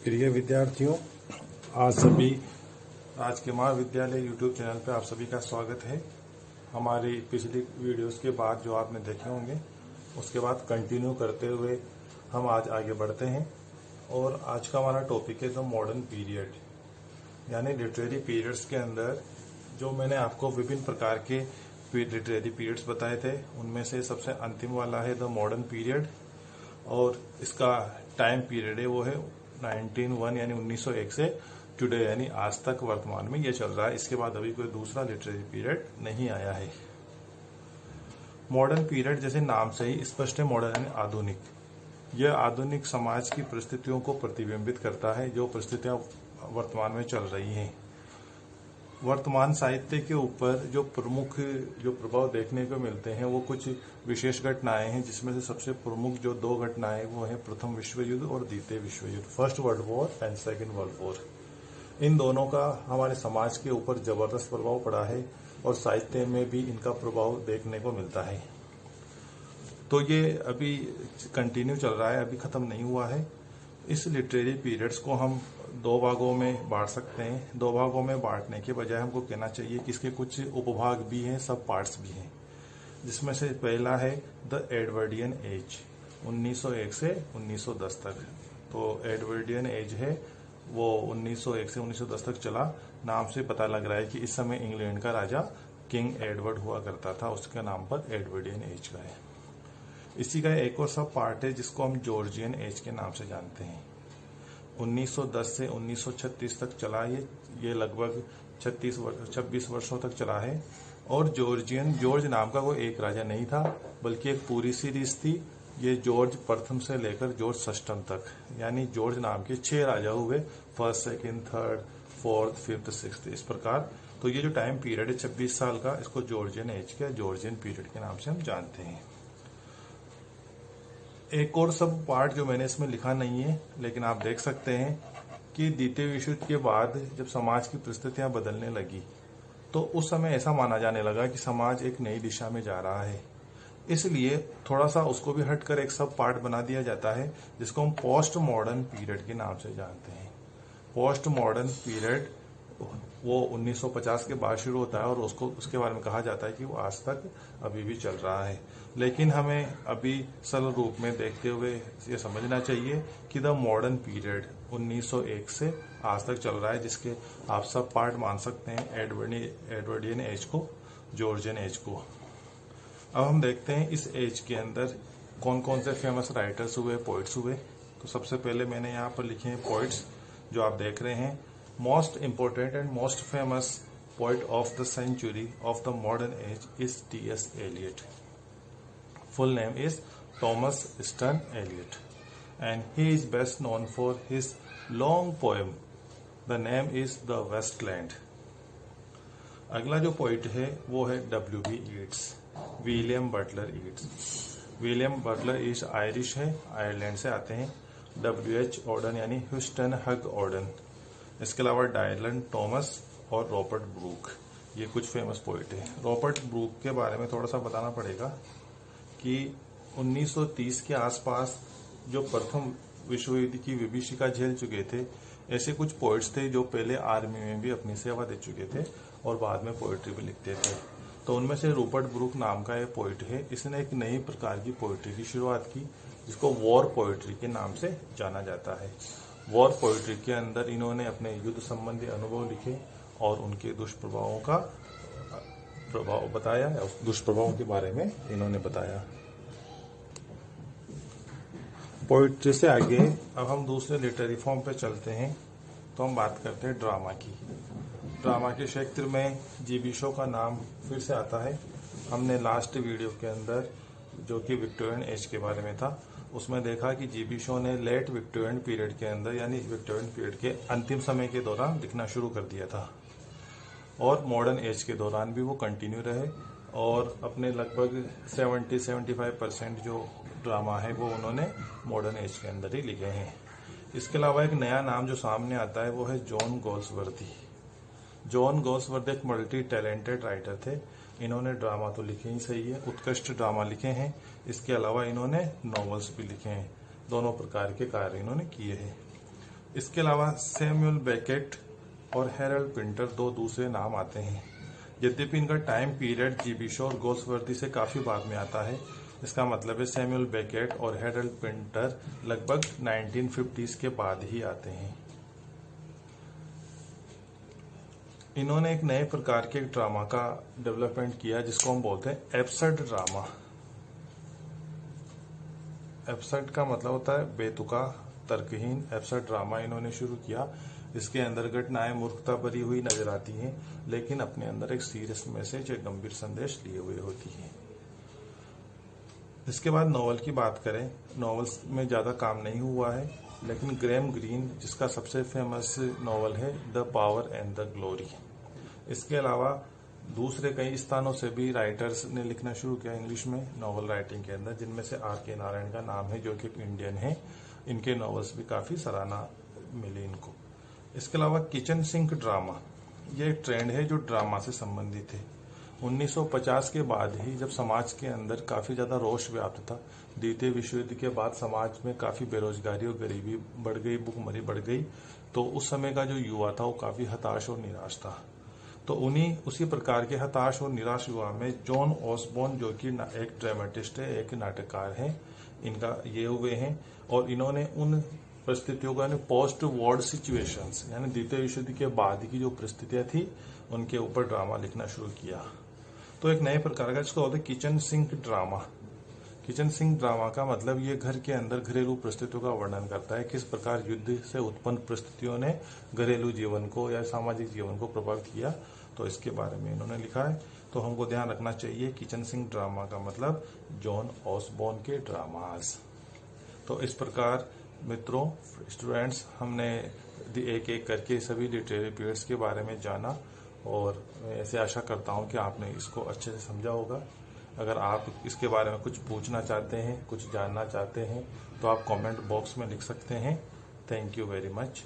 प्रिय विद्यार्थियों, आज के महाविद्यालय यूट्यूब चैनल पर आप सभी का स्वागत है। हमारी पिछली वीडियोस के बाद जो आपने देखे होंगे उसके बाद कंटिन्यू करते हुए हम आज आगे बढ़ते हैं और आज का हमारा टॉपिक है द मॉडर्न पीरियड, यानी लिटरेरी पीरियड्स के अंदर जो मैंने आपको विभिन्न प्रकार के लिटरेरी पीरियड्स बताए थे उनमें से सबसे अंतिम वाला है द मॉडर्न पीरियड और इसका टाइम पीरियड है वो है 1901 यानी 1901 से टुडे यानी आज तक वर्तमान में ये चल रहा है। इसके बाद अभी कोई दूसरा लिटरेरी पीरियड नहीं आया है। मॉडर्न पीरियड जैसे नाम से ही स्पष्ट है, मॉडर्न यानी आधुनिक। यह आधुनिक समाज की परिस्थितियों को प्रतिबिंबित करता है जो परिस्थितियां वर्तमान में चल रही हैं। वर्तमान साहित्य के ऊपर जो प्रमुख प्रभाव देखने को मिलते हैं वो कुछ विशेष घटनाएं हैं, जिसमें से सबसे प्रमुख जो दो घटनाएं वो है प्रथम विश्व युद्ध और द्वितीय विश्व युद्ध, first world war and second world war. इन दोनों का हमारे समाज के ऊपर जबरदस्त प्रभाव पड़ा है और साहित्य में भी इनका प्रभाव देखने को मिलता है। तो ये अभी कंटिन्यू चल रहा है, अभी खत्म नहीं हुआ है। इस लिटरेरी पीरियड्स को हम दो भागों में बांट सकते हैं। दो भागों में बांटने के बजाय हमको कहना चाहिए कि इसके कुछ उपभाग भी हैं, सब पार्ट्स भी हैं, जिसमें से पहला है द एडवर्डियन एज 1901 से 1910 तक। तो एडवर्डियन एज है वो 1901 से 1910 तक चला। नाम से पता लग रहा है कि इस समय इंग्लैंड का राजा किंग एडवर्ड हुआ करता था, उसके नाम पर एडवर्डियन एज का है। इसी का एक और सब पार्ट है जिसको हम जॉर्जियन एज के नाम से जानते हैं। 1910 से 1936 तक चला ये लगभग 26 वर्षों तक चला है। और जॉर्ज नाम का कोई एक राजा नहीं था, बल्कि एक पूरी सीरीज थी। ये जॉर्ज प्रथम से लेकर जॉर्ज षष्ठम तक, यानी जॉर्ज नाम के 6 राजा हुए, first, second, third, fourth, fifth, sixth, इस प्रकार। तो ये जो टाइम पीरियड है 26 साल का, इसको जॉर्जियन एज के जॉर्जियन पीरियड के नाम से हम जानते हैं। एक और सब पार्ट जो मैंने इसमें लिखा नहीं है, लेकिन आप देख सकते हैं कि द्वितीय विश्व युद्ध के बाद जब समाज की परिस्थितियां बदलने लगी तो उस समय ऐसा माना जाने लगा कि समाज एक नई दिशा में जा रहा है। इसलिए थोड़ा सा उसको भी हटकर एक सब पार्ट बना दिया जाता है जिसको हम पोस्ट मॉडर्न पीरियड के नाम से जानते हैं। पोस्ट मॉडर्न पीरियड वो 1950 के बाद शुरू होता है और उसके बारे में कहा जाता है कि वो आज तक अभी भी चल रहा है। लेकिन हमें अभी सरल रूप में देखते हुए ये समझना चाहिए कि द मॉडर्न पीरियड 1901 से आज तक चल रहा है, जिसके आप सब पार्ट मान सकते हैं, एडवर्डियन एज को, जॉर्जियन एज को। अब हम देखते हैं इस एज के अंदर कौन कौन से फेमस राइटर्स हुए, पोइट्स हुए। तो सबसे पहले मैंने यहाँ पर लिखे हैं पोइट्स जो आप देख रहे हैं। Most important and most famous poet of the century of the modern age is T.S. Eliot. Full name is Thomas Stern Eliot, and he is best known for his long poem. The name is The Westland. अगला जो poet है वो है W.B. Yeats, William Butler Yeats. William Butler Yeats Irish है, Ireland से आते हैं। W.H. Orton यानी ह्यूस्टन हग ऑर्डन। इसके अलावा डायलन टॉमस और रॉबर्ट ब्रूक, ये कुछ फेमस पोइट है। रॉबर्ट ब्रूक के बारे में थोड़ा सा बताना पड़ेगा कि 1930 के आसपास जो प्रथम विश्व युद्ध की विभीषिका झेल चुके थे, ऐसे कुछ पोइट्स थे जो पहले आर्मी में भी अपनी सेवा दे चुके थे और बाद में पोइट्री भी लिखते थे। तो उनमें से रॉबर्ट ब्रूक नाम का एक पोइट है। इसने एक नई प्रकार की पोइट्री की शुरुआत की जिसको वॉर पोइट्री के नाम से जाना जाता है। वॉर पोइट्री के अंदर इन्होंने अपने युद्ध संबंधी अनुभव लिखे और उनके दुष्प्रभावों का प्रभाव बताया, दुष्प्रभावों के बारे में इन्होंने बताया। पोइट्री से आगे अब हम दूसरे लिटरेरी फॉर्म पे चलते हैं। तो हम बात करते हैं ड्रामा की। ड्रामा के क्षेत्र में G.B. शो का नाम फिर से आता है। हमने लास्ट वीडियो के अंदर जो कि विक्टोरियन एज के बारे में था उसमें देखा कि G.B. शो ने लेट विक्टोरियन पीरियड के अंदर यानी विक्टोरियन पीरियड के अंतिम समय के दौरान लिखना शुरू कर दिया था और मॉडर्न एज के दौरान भी वो कंटिन्यू रहे और अपने लगभग 70-75% जो ड्रामा है वो उन्होंने मॉडर्न एज के अंदर ही लिखे हैं। इसके अलावा एक नया नाम जो सामने आता है वो है जॉन गोल्सवर्दी। जॉन गोल्सवर्दी एक मल्टी टैलेंटेड राइटर थे। इन्होंने ड्रामा तो लिखे ही सही है, उत्कृष्ट ड्रामा लिखे हैं। इसके अलावा इन्होंने नॉवेल्स भी लिखे हैं। दोनों प्रकार के कार्य इन्होंने किए हैं। इसके अलावा सैमुअल बेकेट और हेरल्ड पिंटर दो दूसरे नाम आते हैं। यद्यपि इनका टाइम पीरियड जीबी शॉ और गोल्सवर्दी से काफी बाद में आता है। इसका मतलब है सैमुअल बेकेट और हेरल्ड पिंटर लगभग 1950s के बाद ही आते हैं। इन्होंने एक नए प्रकार के ड्रामा का डेवलपमेंट किया जिसको हम बोलते हैं एब्सर्ड ड्रामा। एब्सर्ड का मतलब होता है बेतुका, तर्कहीन। एब्सर्ड ड्रामा इन्होंने शुरू किया। इसके अंदर घटनाएं मूर्खता भरी हुई नजर आती हैं, लेकिन अपने अंदर एक सीरियस मैसेज, एक गंभीर संदेश लिए हुए होती है। इसके बाद नॉवल की बात करें, नॉवेल्स में ज्यादा काम नहीं हुआ है, लेकिन ग्रैहम ग्रीन जिसका सबसे फेमस नॉवल है the power and the glory. इसके अलावा दूसरे कई स्थानों से भी राइटर्स ने लिखना शुरू किया इंग्लिश में नॉवल राइटिंग के अंदर, जिनमें से R.K. नारायण का नाम है जो कि एक इंडियन है। इनके नॉवेल्स भी काफी सराहना मिली इनको। इसके अलावा किचन सिंक ड्रामा, ये एक ट्रेंड है जो ड्रामा से संबंधित है। 1950 के बाद ही जब समाज के अंदर काफी ज्यादा रोष व्याप्त था, द्वितीय विश्व युद्ध के बाद समाज में काफी बेरोजगारी और गरीबी बढ़ गई, भुखमरी बढ़ गई, तो उस समय का जो युवा था वो काफी हताश और निराश था। तो उसी प्रकार के हताश और निराश युवा में जॉन ऑसबॉर्न जो कि एक ड्रामेटिस्ट है, एक नाटककार है, इनका ये हुए हैं और इन्होंने उन परिस्थितियों का पोस्ट वॉर सिचुएशंस यानी द्वितीय विश्व युद्ध के बाद की जो परिस्थितियां थी उनके ऊपर ड्रामा लिखना शुरू किया। तो एक नए प्रकार का जिसको बोलते हैं kitchen sink drama. Kitchen sink drama का मतलब ये घर के अंदर घरेलू परिस्थितियों का वर्णन करता है, किस प्रकार युद्ध से उत्पन्न परिस्थितियों ने घरेलू जीवन को या सामाजिक जीवन को प्रभावित किया, तो इसके बारे में इन्होंने लिखा है। तो हमको ध्यान रखना चाहिए किचन सिंक ड्रामा का मतलब जॉन ऑसबॉर्न के ड्रामास। तो इस प्रकार मित्रों, स्टूडेंट्स, हमने एक एक करके सभी लिटरेरी पीरियड्स के बारे में जाना और मैं ऐसे आशा करता हूं कि आपने इसको अच्छे से समझा होगा। अगर आप इसके बारे में कुछ पूछना चाहते हैं, कुछ जानना चाहते हैं, तो आप कमेंट बॉक्स में लिख सकते हैं। Thank you very much.